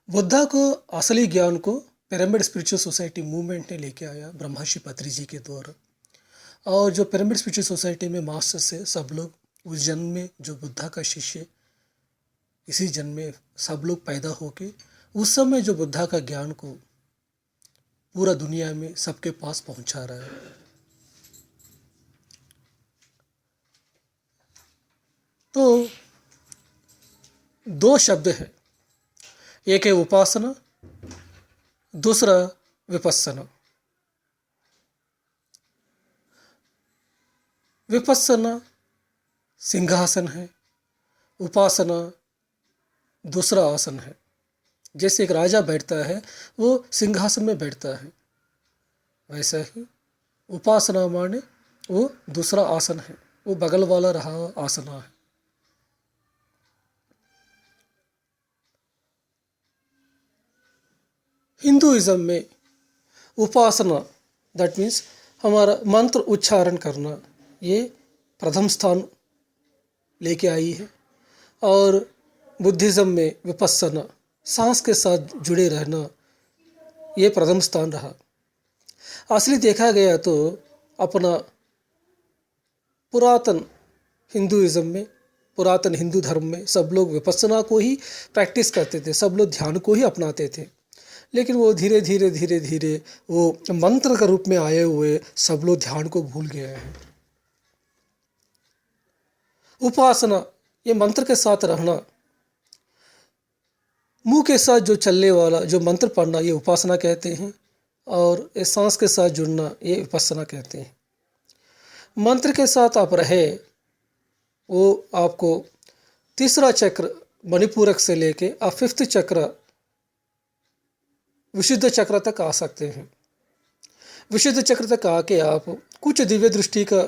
बुद्धा को असली ज्ञान को पिरामिड स्पिरिचुअल सोसाइटी मूवमेंट ने लेके आया ब्रह्मर्षि पत्री जी के द्वारा। और जो पिरामिड स्पिरिचुअल सोसाइटी में मास्टर से सब लोग उस जन्म में जो बुद्धा का शिष्य इसी जन्म में सब लोग पैदा होके उस समय जो बुद्धा का ज्ञान को पूरा दुनिया में सबके पास पहुंचा रहा है। तो दो शब्द है, एक है उपासना, दूसरा विपस्सना। विपस्सना सिंहासन है, उपासना दूसरा आसन है। जैसे एक राजा बैठता है वो सिंहासन में बैठता है, वैसा ही उपासना माने वो दूसरा आसन है, वो बगल वाला रहा आसना है। हिंदुइज्म में उपासना दैट मीन्स हमारा मंत्र उच्चारण करना ये प्रथम स्थान लेके आई है। और बुद्धिज़्म में विपस्सना सांस के साथ जुड़े रहना ये प्रथम स्थान रहा। असली देखा गया तो अपना पुरातन हिंदुइज्म में, पुरातन हिंदू धर्म में सब लोग विपस्सना को ही प्रैक्टिस करते थे, सब लोग ध्यान को ही अपनाते थे। लेकिन वो धीरे धीरे वो मंत्र के रूप में आए हुए सब लोग ध्यान को भूल गए हैं। उपासना ये मंत्र के साथ रहना, मुंह के साथ जो चलने वाला जो मंत्र पढ़ना ये उपासना कहते हैं, और ये सांस के साथ जुड़ना ये विपस्सना कहते हैं। मंत्र के साथ आप रहे वो आपको तीसरा चक्र मणिपूरक से लेके आप फिफ्थ चक्र विशुद्ध चक्र तक आ सकते हैं। विशुद्ध चक्र तक आके आप कुछ दिव्य दृष्टि का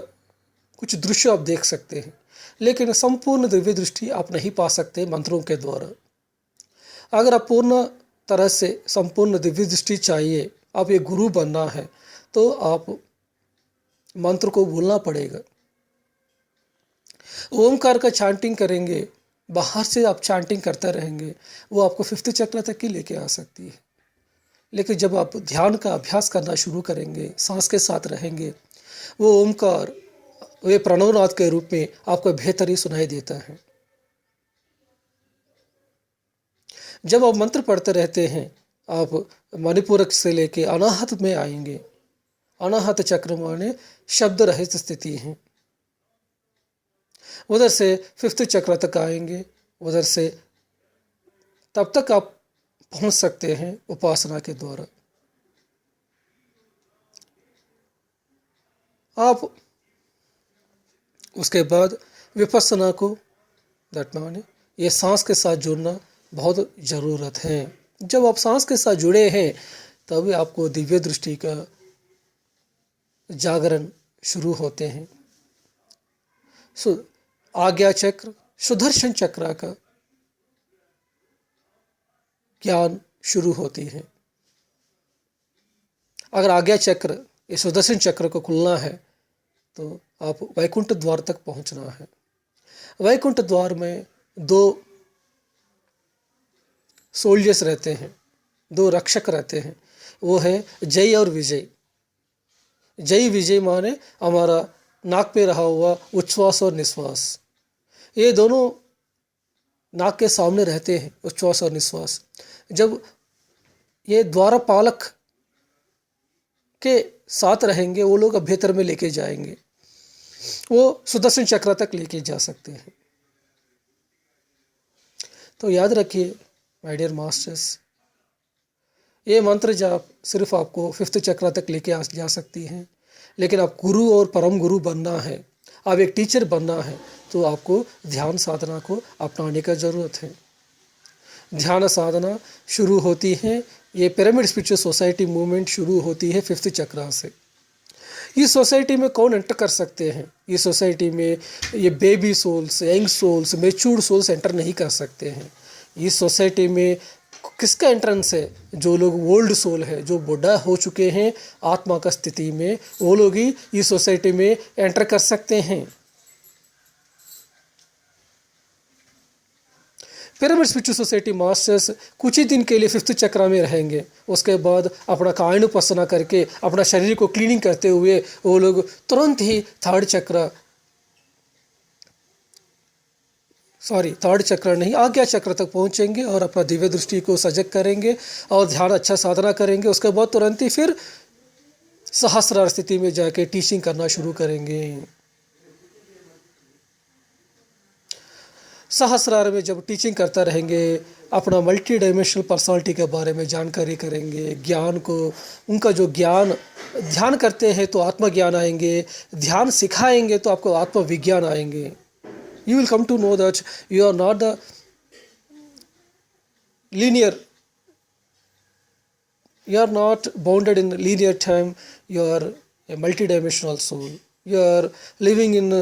कुछ दृश्य आप देख सकते हैं, लेकिन संपूर्ण दिव्य दृष्टि आप नहीं पा सकते मंत्रों के द्वारा। अगर आप पूर्ण तरह से संपूर्ण दिव्य दृष्टि चाहिए, आप ये गुरु बनना है, तो आप मंत्र को भूलना पड़ेगा। ओमकार का चांटिंग करेंगे, बाहर से आप चांटिंग करते रहेंगे, वो आपको फिफ्थ चक्र तक ही लेके आ सकती है। लेकिन जब आप ध्यान का अभ्यास करना शुरू करेंगे, सांस के साथ रहेंगे, वो ओमकार वे प्रणवनाद के रूप में आपको बेहतर ही सुनाई देता है। जब आप मंत्र पढ़ते रहते हैं, आप मणिपूरक से लेके अनाहत में आएंगे। अनाहत चक्र माने शब्द रहित स्थिति है। उधर से फिफ्थ चक्र तक आएंगे, उधर से तब तक आप पहुंच सकते हैं उपासना के द्वारा। आप उसके बाद विपस्सना को दैट माने ये सांस के साथ जुड़ना बहुत ज़रूरत है। जब आप सांस के साथ जुड़े हैं तभी आपको दिव्य दृष्टि का जागरण शुरू होते हैं। आज्ञा चक्र सुदर्शन चक्र का ज्ञान शुरू होती है। अगर आज्ञा चक्र ये सुदर्शन चक्र को खुलना है तो आप वैकुंठ द्वार तक पहुंचना है। वैकुंठ द्वार में दो सोल्जर्स रहते हैं, दो रक्षक रहते हैं, वो है जय और विजय। जय विजय माने हमारा नाक पे रहा हुआ उच्छ्वास और निश्वास, ये दोनों नाक के सामने रहते हैं, उच्छ्वास और निश्वास। जब ये द्वारपालक के साथ रहेंगे, वो लोग भीतर में लेके जाएंगे, वो सुदर्शन चक्र तक लेके जा सकते हैं। तो याद रखिए माय डियर मास्टर्स, ये मंत्र जाप सिर्फ आपको फिफ्थ चक्र तक लेके जा सकती हैं। लेकिन आप गुरु और परम गुरु बनना है, आप एक टीचर बनना है, तो आपको ध्यान साधना को अपनाने का ज़रूरत है। ध्यान साधना शुरू होती है, ये पिरामिड स्पिरिचुअल सोसाइटी मूवमेंट शुरू होती है फिफ्थ चक्र से। इस सोसाइटी में कौन एंटर कर सकते हैं? इस सोसाइटी में ये baby souls, young souls, matured souls enter नहीं कर सकते हैं। इस सोसाइटी में किसका एंट्रेंस है? जो लोग ओल्ड सोल है, जो बूढ़ा हो चुके हैं आत्मा का स्थिति में, वो लोग ही इस सोसाइटी में एंटर कर सकते हैं। पिरामिड स्पिरिचुअल सोसाइटी मास्टर्स कुछ ही दिन के लिए फिफ्थ चक्र में रहेंगे, उसके बाद अपना कायनुपासना करके अपना शरीर को क्लीनिंग करते हुए वो लोग तुरंत ही थर्ड चक्र नहीं, आज्ञा चक्र तक पहुंचेंगे और अपना दिव्य दृष्टि को सजग करेंगे और ध्यान अच्छा साधना करेंगे। उसके बाद तुरंत ही फिर सहस्रार स्थिति में जाके टीचिंग करना शुरू करेंगे। सहस्रार में जब टीचिंग करता रहेंगे, अपना मल्टी डायमेंशनल पर्सनालिटी के बारे में जानकारी करेंगे, ज्ञान को, उनका जो ज्ञान, ध्यान करते हैं तो आत्मज्ञान आएंगे, ध्यान सिखाएंगे तो आपको आत्मविज्ञान आएंगे। You will come to know that you are not the linear, you are not bounded in linear time, you are a multidimensional soul, you are living in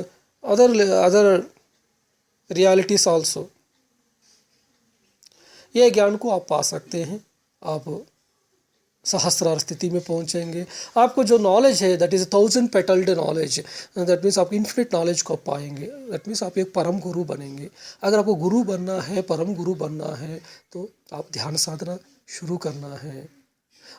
other realities also। यह ज्ञान को आप पा सकते हैं, आप सहस्रार स्थिति में पहुंचेंगे। आपको जो नॉलेज है that is 1000 petalled knowledge, that means आप इन्फिनिट नॉलेज को पाएंगे। दैट मीन्स आप एक परम गुरु बनेंगे। अगर आपको गुरु बनना है, परम गुरु बनना है, तो आप ध्यान साधना शुरू करना है।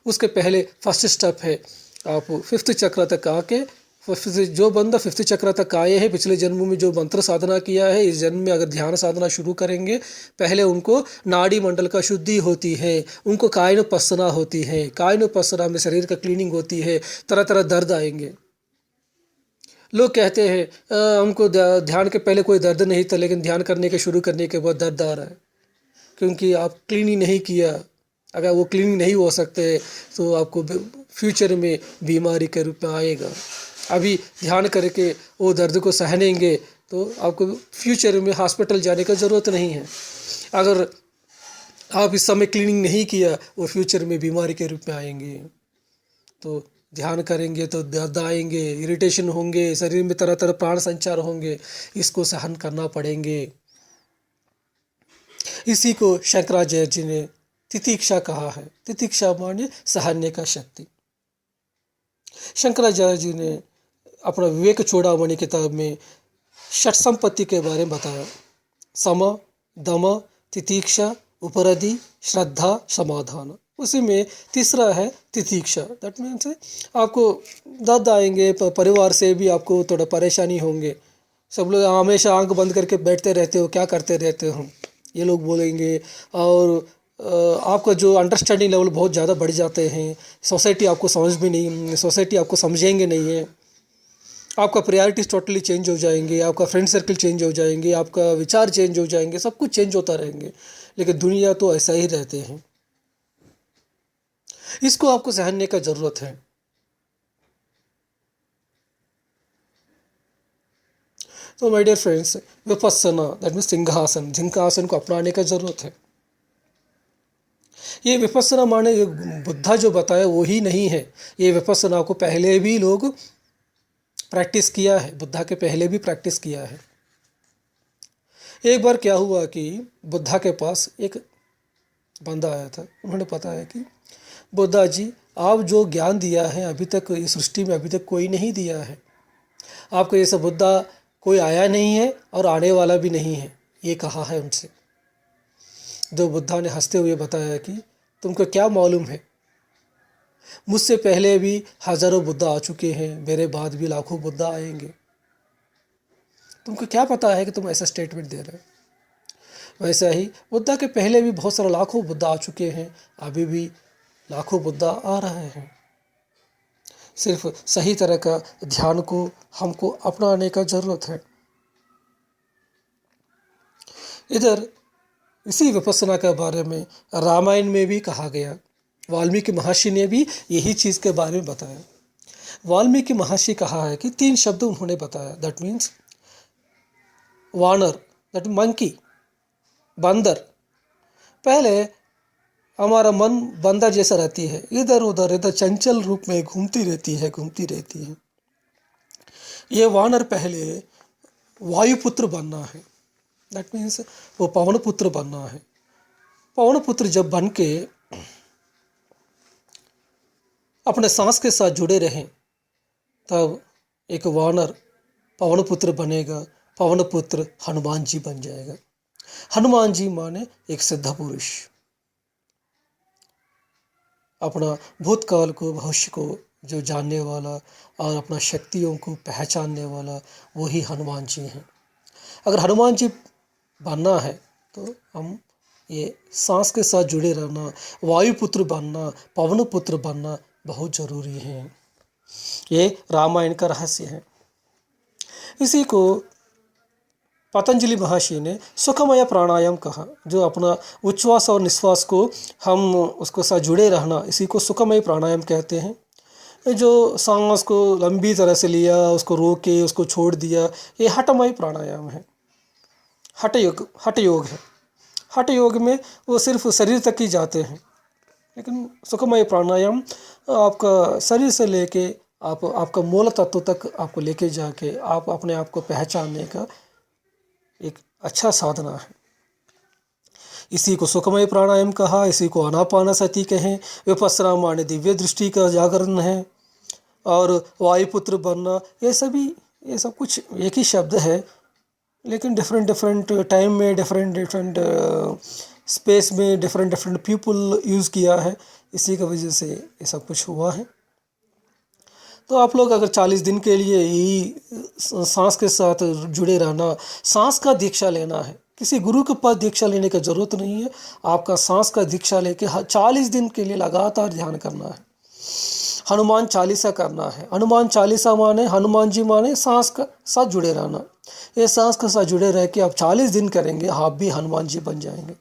उसके पहले फर्स्ट स्टेप है आप फिफ्थ चक्र तक आके, जो बंदा फिफ्थ चक्र तक आए हैं, पिछले जन्म में जो मंत्र साधना किया है, इस जन्म में अगर ध्यान साधना शुरू करेंगे, पहले उनको नाड़ी मंडल का शुद्धि होती है, उनको कायनुपस्सना होती है, कायनुपस्सना में शरीर का क्लीनिंग होती है, तरह तरह दर्द आएंगे। लोग कहते हैं हमको ध्यान के पहले कोई दर्द नहीं था, लेकिन ध्यान करने के शुरू करने के बाद दर्द आ रहा है, क्योंकि आप क्लीनिंग नहीं किया। अगर वो क्लीनिंग नहीं हो सकते तो आपको फ्यूचर में बीमारी के रूप में आएगा। अभी ध्यान करके वो दर्द को सहनेंगे तो आपको फ्यूचर में हॉस्पिटल जाने का ज़रूरत नहीं है। अगर आप इस समय क्लीनिंग नहीं किया, वो फ्यूचर में बीमारी के रूप में आएंगे। तो ध्यान करेंगे तो दर्द आएंगे, इरिटेशन होंगे, शरीर में तरह तरह प्राण संचार होंगे, इसको सहन करना पड़ेंगे। इसी को शंकराचार्य जी ने तितिक्षा कहा है। तितिक्षा माने सहने का शक्ति। शंकराचार्य जी ने अपना विवेक चूड़ामणि किताब में षट संपत्ति के बारे में बताया। सम, दम, तितिक्षा, उपरधि, श्रद्धा, समाधान। उसी में तीसरा है तितिक्षा। दैट मीन्स आपको दर्द आएंगे, परिवार से भी आपको थोड़ा परेशानी होंगे। सब लोग हमेशा आंख बंद करके बैठते रहते हो, क्या करते रहते हो, ये लोग बोलेंगे। और आपका जो अंडरस्टैंडिंग लेवल बहुत ज़्यादा बढ़ जाते हैं। सोसाइटी आपको समझ भी नहीं, सोसाइटी आपको समझेंगे नहीं है। आपका प्रायोरिटीज़ टोटली चेंज हो जाएंगे, आपका फ्रेंड सर्कल चेंज हो जाएंगे, आपका विचार चेंज हो जाएंगे, सब कुछ चेंज होता रहेंगे। लेकिन दुनिया तो ऐसा ही रहते हैं। इसको आपको सहने का ज़रूरत है। तो my dear friends, vipassana that means सिंहासन, सिंहासन को अपनाने का ज़रूरत है। ये विपस्सना माने बुद्धा जो बताया वो ही नहीं है। ये विपस्सना को पहले भी लोग प्रैक्टिस किया है, बुद्धा के पहले भी प्रैक्टिस किया है। एक बार क्या हुआ कि बुद्धा के पास एक बंदा आया था। उन्होंने बताया कि बुद्धा जी, आप जो ज्ञान दिया है अभी तक इस सृष्टि में अभी तक कोई नहीं दिया है। आपको जैसा बुद्धा कोई आया नहीं है और आने वाला भी नहीं है, ये कहा है उनसे। तो बुद्धा ने हंसते हुए बताया कि तुमको क्या मालूम है, मुझसे पहले भी हजारों बुद्धा आ चुके हैं, मेरे बाद भी लाखों बुद्धा आएंगे। तुमको क्या पता है कि तुम ऐसा स्टेटमेंट दे रहे हो। वैसा ही बुद्धा के पहले भी बहुत सारे लाखों बुद्धा आ चुके हैं, अभी भी लाखों बुद्धा आ रहे हैं। सिर्फ सही तरह का ध्यान को हमको अपनाने का ज़रूरत है। इधर इसी विपस्सना के बारे में रामायण में भी कहा गया। वाल्मीकि महर्षि ने भी यही चीज़ के बारे में बताया। वाल्मीकि महर्षि कहा है कि 3 शब्द उन्होंने बताया। दैट मीन्स वानर, दैट मंकी, बंदर। पहले हमारा मन बंदर जैसा रहती है, इधर उधर चंचल रूप में घूमती रहती है। ये वानर पहले वायुपुत्र बनना है। दैट मीन्स वो पवन पुत्र बनना है। पवन पुत्र जब बन के अपने सांस के साथ जुड़े रहें, तब एक वानर पवन पुत्र बनेगा। पवन पुत्र हनुमान जी बन जाएगा। हनुमान जी माने एक सिद्ध पुरुष, अपना भूतकाल को भविष्य को जो जानने वाला और अपना शक्तियों को पहचानने वाला, वही हनुमान जी हैं। अगर हनुमान जी बनना है तो हम ये सांस के साथ जुड़े रहना, वायुपुत्र बनना, पवन पुत्र बनना बहुत जरूरी है। ये रामायण का रहस्य है। इसी को पतंजलि महर्षि ने सुखमय प्राणायाम कहा। जो अपना उच्छ्वास और निश्वास को हम उसको साथ जुड़े रहना, इसी को सुखमय प्राणायाम कहते हैं। जो सांस को लंबी तरह से लिया, उसको रोक के उसको छोड़ दिया, ये हठमय प्राणायाम है, हठ योग है। हठ योग में वो सिर्फ शरीर तक ही जाते हैं, लेकिन सुखमय प्राणायाम आपका शरीर से लेके आपका मूल तत्व तक आपको लेके जाके आप अपने आप को पहचानने का एक अच्छा साधना है। इसी को सुखमय प्राणायाम कहा, इसी को आनापानसति कहें। विपस्सना माने दिव्य दृष्टि का जागरण है। और वायुपुत्र बनना, ये सब कुछ एक ही शब्द है, लेकिन डिफरेंट डिफरेंट टाइम में, डिफरेंट डिफरेंट स्पेस में डिफरेंट डिफरेंट पीपल यूज़ किया है। इसी की वजह से ये सब कुछ हुआ है। तो आप लोग अगर 40 दिन के लिए यही सांस के साथ जुड़े रहना, सांस का दीक्षा लेना है, किसी गुरु के पास दीक्षा लेने की ज़रूरत नहीं है। आपका सांस का दीक्षा लेके 40 दिन के लिए लगातार ध्यान करना है। हनुमान चालीसा करना है। हनुमान चालीसा माने, हनुमान जी माने सांस का साथ जुड़े रहना। ये सांस के साथ जुड़े रह के आप 40 दिन करेंगे, आप भी हनुमान जी बन जाएंगे।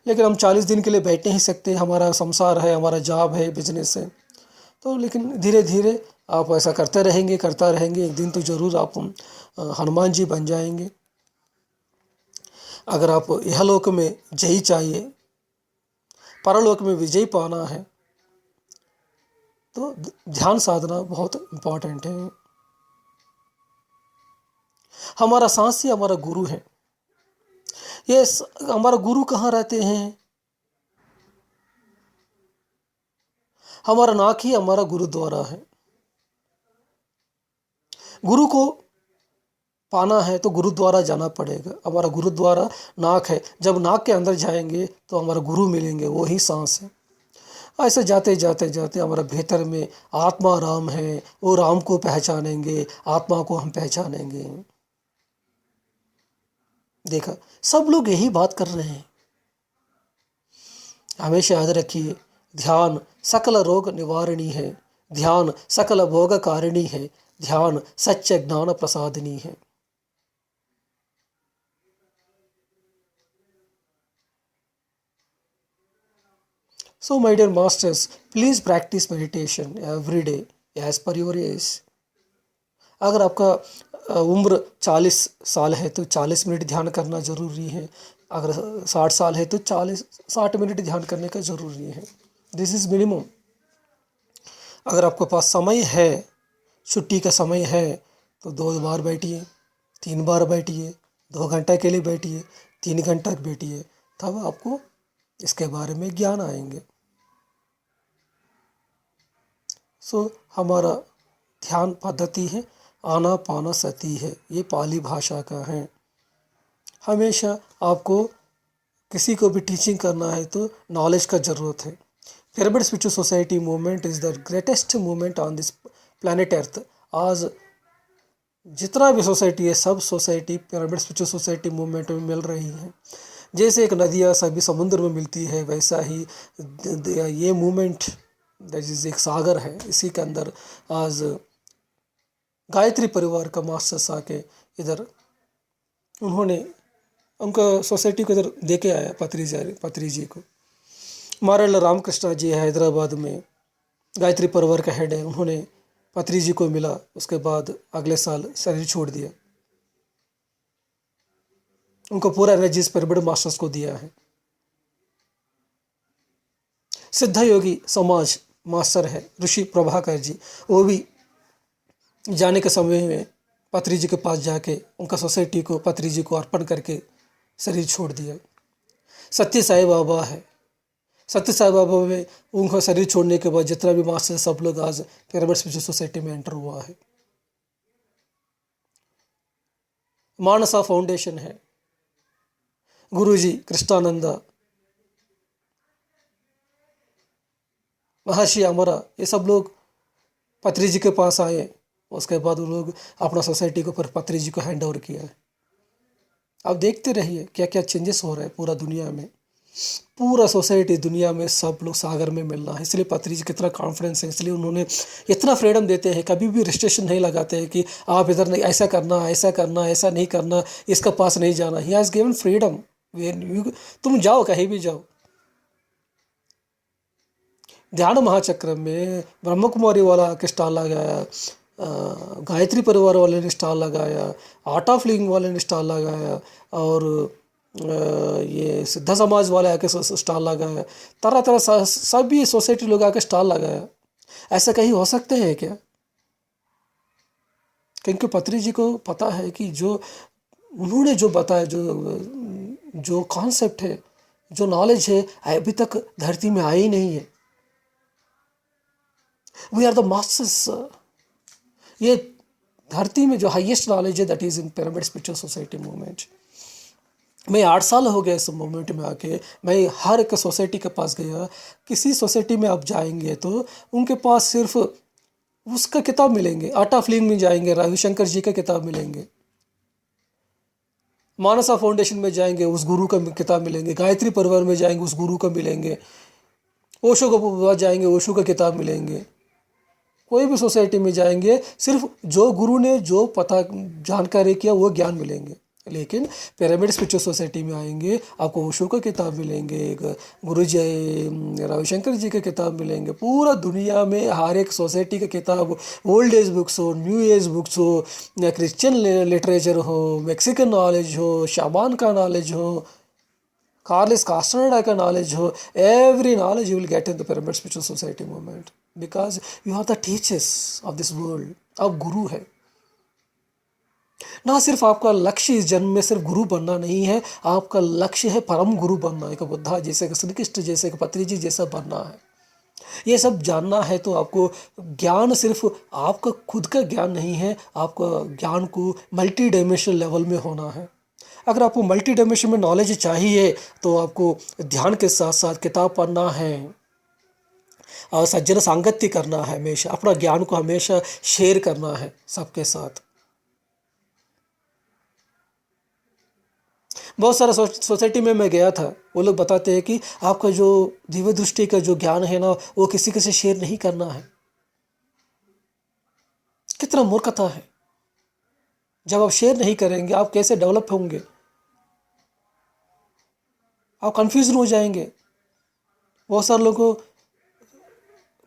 लेकिन हम 40 दिन के लिए बैठ नहीं सकते, हमारा संसार है, हमारा जॉब है, बिजनेस है। तो लेकिन धीरे धीरे आप ऐसा करते रहेंगे, करता रहेंगे, एक दिन तो ज़रूर आप हनुमान जी बन जाएंगे। अगर आप इहलोक में जय चाहिए, परलोक में विजय पाना है, तो ध्यान साधना बहुत इम्पॉर्टेंट है। हमारा सांस ही हमारा गुरु है। ये हमारा गुरु कहाँ रहते हैं? हमारा नाक ही हमारा गुरुद्वारा है। गुरु को पाना है तो गुरुद्वारा जाना पड़ेगा। हमारा गुरुद्वारा नाक है। जब नाक के अंदर जाएंगे तो हमारा गुरु मिलेंगे, वो ही सांस है। ऐसे जाते जाते जाते हमारा भीतर में आत्मा राम है, वो राम को पहचानेंगे, आत्मा को हम पहचानेंगे। देखा, सब लोग यही बात कर रहे हैं। हमेशा याद रखिए, ध्यान सकल रोग निवारणी है, ध्यान सकल भोग कारिणी है, ध्यान सच्चे ज्ञान प्रसादिनी है। So my dear masters, please practice meditation every day as per your age. अगर आपका उम्र 40 साल है तो 40 मिनट ध्यान करना ज़रूरी है। अगर 60 साल है तो 60 मिनट ध्यान करने का ज़रूरी है। This is minimum. अगर आपके पास समय है, छुट्टी का समय है, तो 2 बार बैठिए, 3 बार बैठिए, 2 घंटा के लिए बैठिए, 3 घंटा बैठिए, तब आपको इसके बारे में ज्ञान आएंगे। हमारा ध्यान पद्धति है आनापानसति है, ये पाली भाषा का है। हमेशा आपको किसी को भी टीचिंग करना है तो नॉलेज का ज़रूरत है। Pyramid spiritual society movement is the greatest movement on this planet earth. आज जितना भी सोसाइटी है, सब society pyramid spiritual society movement में मिल रही है। जैसे एक नदियाँ सभी समुद्र में मिलती है, वैसा ही ये मूवमेंट एक सागर है। इसी के अंदर आज गायत्री परिवार का मास्टर्स आके इधर उन्होंने उनका सोसाइटी को इधर दे के आया, पत्री जी को। मारेल रामकृष्णा जी हैदराबाद में गायत्री परिवार का हेड है, उन्होंने पत्री जी को मिला, उसके बाद अगले साल शरीर छोड़ दिया। उनको पूरा एनर्जीज पिरामिड मास्टर्स को दिया है। सिद्ध योगी समाज मास्टर है ऋषि प्रभाकर जी, वो भी जाने के समय में पत्री जी के पास जाके उनका सोसाइटी को पत्री जी को अर्पण करके शरीर छोड़ दिया। सत्य साई बाबा है, सत्य साई बाबा में उनका शरीर छोड़ने के बाद जितना भी मास्टर सब लोग आज पिरामिड स्पिरिचुअल सोसाइटी में एंटर हुआ है। मानसा फाउंडेशन है, गुरुजी कृष्णानंदा, महर्षि अमरा, ये सब लोग पत्री जी के पास आए। उसके बाद वो लोग अपना सोसाइटी को फिर पत्री जी को हैंड ओवर किया है। आप देखते रहिए क्या क्या चेंजेस हो रहे हैं पूरा दुनिया में। पूरा सोसाइटी दुनिया में सब लोग सागर में मिल रहा है। इसलिए पत्री जी कितना कॉन्फिडेंस है, इसलिए उन्होंने इतना फ्रीडम देते हैं, कभी भी रिस्ट्रिक्शन नहीं लगाते हैं कि आप इधर नहीं, ऐसा करना, ऐसा करना, ऐसा नहीं करना, इसका पास नहीं जाना। He has given freedom. तुम जाओ, कहीं भी जाओ। ध्यान महाचक्र में ब्रह्म कुमारी वाला के स्टॉल लगाया, गायत्री परिवार वाले ने स्टॉल लगाया, आर्ट ऑफ लिविंग वाले ने स्टॉल लगाया, और ये सिद्धा समाज वाले आके स्टॉल लगाया। तरह तरह सभी सोसाइटी लोग आके स्टॉल लगाया। ऐसा कहीं हो सकते हैं क्या? क्योंकि पत्री जी को पता है कि जो उन्होंने जो बताया, जो कॉन्सेप्ट है, जो नॉलेज है, अभी तक धरती में आई नहीं है। We are the masters. ये धरती में जो हाईएस्ट नॉलेज है, that is in pyramid spiritual society movement. मैं 8 साल हो गया इस मूवमेंट में आके। मैं हर एक सोसाइटी के पास गया। किसी सोसाइटी में आप जाएंगे तो उनके पास सिर्फ उसका किताब मिलेंगे। आर्ट ऑफ लिविंग में जाएंगे, रविशंकर जी का किताब मिलेंगे। मानसा फाउंडेशन में जाएंगे, उस गुरु का किताब मिलेंगे। गायत्री परिवार में जाएंगे, उस गुरु का मिलेंगे। ओशो के पास जाएंगे, ओशो का किताब मिलेंगे। कोई भी सोसाइटी में जाएंगे, सिर्फ जो गुरु ने जो पता जानकारी किया वो ज्ञान मिलेंगे। लेकिन पिरामिड स्पिरिचुअल सोसाइटी में आएंगे, आपको ओशो का किताब मिलेंगे, गुरु जी रविशंकर जी के किताब मिलेंगे। पूरा दुनिया में हर एक सोसाइटी का किताब, ओल्ड एज बुक्स हो, न्यू एज बुक्स हो, या क्रिश्चियन लिटरेचर हो, मैक्सिकन नॉलेज हो, शामान का नॉलेज हो, कार्लिस कास्टर्डा का नॉलेज हो, every knowledge you will get in the pyramid spiritual society movement, because you are the teachers of this world. आप गुरु है ना। सिर्फ आपका लक्ष्य इस जन्म में सिर्फ गुरु बनना नहीं है, आपका लक्ष्य है परम गुरु बनना, एक बुद्धा जैसे, श्री कृष्ण जैसे, पत्री जी जैसा बनना है। ये सब जानना है तो आपको ज्ञान सिर्फ आपका खुद का ज्ञान नहीं है, आपका ज्ञान को मल्टी डायमेंशनल लेवल में होना है। अगर आपको मल्टी डायमेंशन में नॉलेज चाहिए तो आपको ध्यान के साथ साथ किताब पढ़ना है और सज्जन सांगत्य करना है, हमेशा अपना ज्ञान को हमेशा शेयर करना है सबके साथ। बहुत सारा सोसाइटी में मैं गया था, वो लोग बताते हैं कि आपका जो दिव्य दृष्टि का जो ज्ञान है ना, वो किसी के से शेयर नहीं करना है। कितना मूर्खता है। जब आप शेयर नहीं करेंगे, आप कैसे डेवलप होंगे? आप कंफ्यूजन हो जाएंगे। बहुत सारे लोगों को,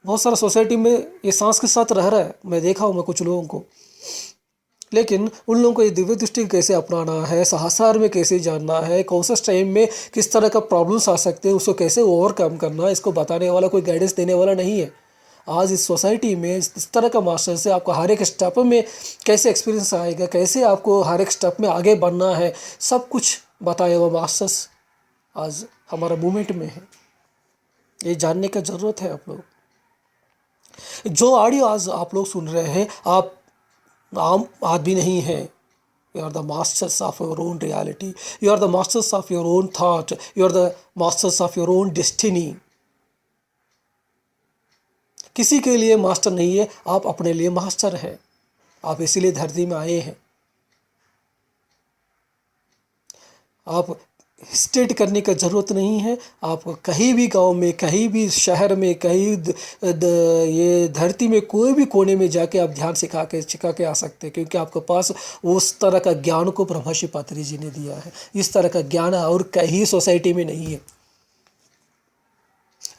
बहुत सारा सोसाइटी में ये सांस के साथ रह रहा है, मैं देखा हूँ मैं कुछ लोगों को। लेकिन उन लोगों को ये दिव्य दृष्टि कैसे अपनाना है, सहस्रार में कैसे जानना है, कौन सा टाइम में किस तरह का प्रॉब्लम्स आ सकते हैं, उसको कैसे ओवरकम करना है, इसको बताने वाला कोई गाइडेंस देने वाला नहीं है। आज इस सोसाइटी में इस तरह का मास्टर से आपको हर एक स्टेप में कैसे एक्सपीरियंस आएगा, कैसे आपको हर एक स्टेप में आगे बढ़ना है, सब कुछ बताया हुआ मास्टर्स आज हमारा मूवमेंट में है। ये जानने का ज़रूरत है। आप लोग जो ऑडियो आज आप लोग सुन रहे हैं, आप आम आदमी नहीं है। You are the masters of your own reality, you are the masters of your own thought, you are the masters of your own destiny. किसी के लिए मास्टर नहीं है, आप अपने लिए मास्टर हैं। आप इसीलिए धरती में आए हैं। आप स्टेट करने का ज़रूरत नहीं है। आप कहीं भी गांव में, कहीं भी शहर में, कहीं ये धरती में कोई भी कोने में जाके आप ध्यान सिखा के आ सकते हैं, क्योंकि आपके पास उस तरह का ज्ञान को ब्रह्मर्षि पातरी जी ने दिया है। इस तरह का ज्ञान और कहीं सोसाइटी में नहीं है।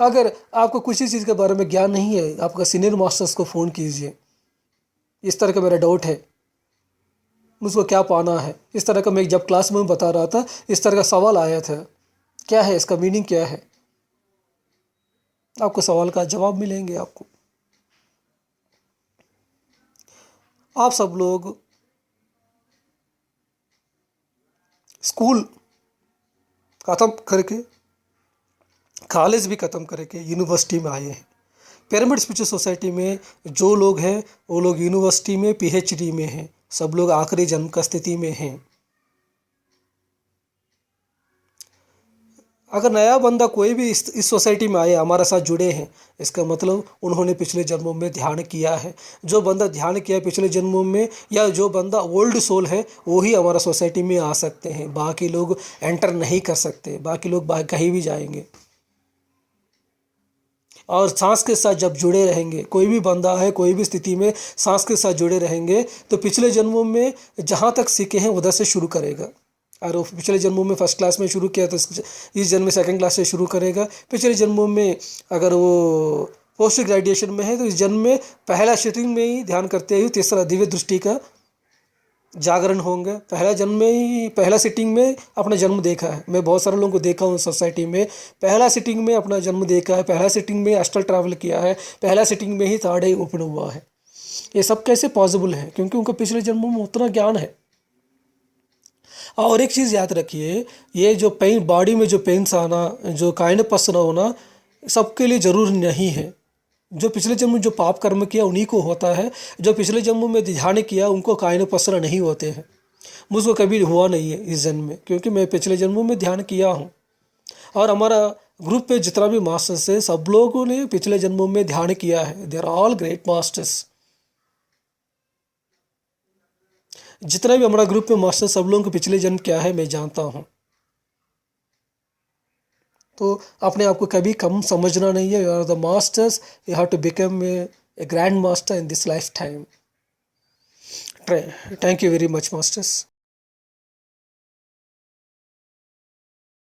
अगर आपको किसी चीज़ के बारे में ज्ञान नहीं है, आपका सीनियर मास्टर्स को फ़ोन कीजिए, इस तरह का मेरा डाउट है, मुझको क्या पाना है। इस तरह का मैं जब क्लास में बता रहा था, इस तरह का सवाल आया था, क्या है इसका मीनिंग, क्या है। आपको सवाल का जवाब मिलेंगे। आपको, आप सब लोग स्कूल ख़त्म करके, कॉलेज भी ख़त्म करके यूनिवर्सिटी में आए हैं। पिरामिड स्पिरिचुअल सोसाइटी में जो लोग हैं वो लोग यूनिवर्सिटी में पीएचडी में हैं। सब लोग आखिरी जन्म का स्थिति में हैं। अगर नया बंदा कोई भी इस सोसाइटी में आए, हमारे साथ जुड़े हैं, इसका मतलब उन्होंने पिछले जन्मों में ध्यान किया है। जो बंदा ध्यान किया है पिछले जन्मों में, या जो बंदा ओल्ड सोल है, वो ही हमारा सोसाइटी में आ सकते हैं। बाकी लोग एंटर नहीं कर सकते, बाकी लोग कहीं भी जाएंगे। और सांस के साथ जब जुड़े रहेंगे, कोई भी बंदा है कोई भी स्थिति में सांस के साथ जुड़े रहेंगे, तो पिछले जन्मों में जहाँ तक सीखे हैं उधर से शुरू करेगा। और वो पिछले जन्मों में फर्स्ट क्लास में शुरू किया तो इस जन्म में सेकंड क्लास से शुरू करेगा। पिछले जन्मों में अगर वो पोस्ट ग्रेजुएशन में है तो इस जन्म में पहला सिटिंग में ही ध्यान करते हुए तीसरा दिव्य दृष्टि का जागरण होंगे। पहला जन्म में ही, पहला सिटिंग में अपना जन्म देखा है। मैं बहुत सारे लोगों को देखा हूँ सोसाइटी में, पहला सिटिंग में अपना जन्म देखा है, पहला सिटिंग में एस्ट्रल ट्रैवल किया है, पहला सिटिंग में ही थर्ड आई ओपन हुआ है। ये सब कैसे पॉसिबल है? क्योंकि उनको पिछले जन्मों में उतना ज्ञान है। और एक चीज़ याद रखिए, ये जो पेन, बॉडी में जो पेन्स आना, जो काइंडनेस होना, सबके लिए ज़रूर नहीं है। जो पिछले जन्म में जो पाप कर्म किया उन्हीं को होता है। जो पिछले जन्म में ध्यान किया उनको काइंडनेस नहीं होते हैं। मुझको कभी हुआ नहीं है इस जन्म में, क्योंकि मैं पिछले जन्मों में ध्यान किया हूँ। और हमारा ग्रुप पे जितना भी मास्टर्स है, सब लोगों ने पिछले जन्मों में ध्यान किया है। They are all great masters. जितना भी हमारा ग्रुप में मास्टर, सब लोगों को पिछले जन्म क्या है मैं जानता हूँ। तो अपने आप को कभी कम समझना नहीं है। You are the masters, you have to become a grand master in this life time. Thank you very much masters.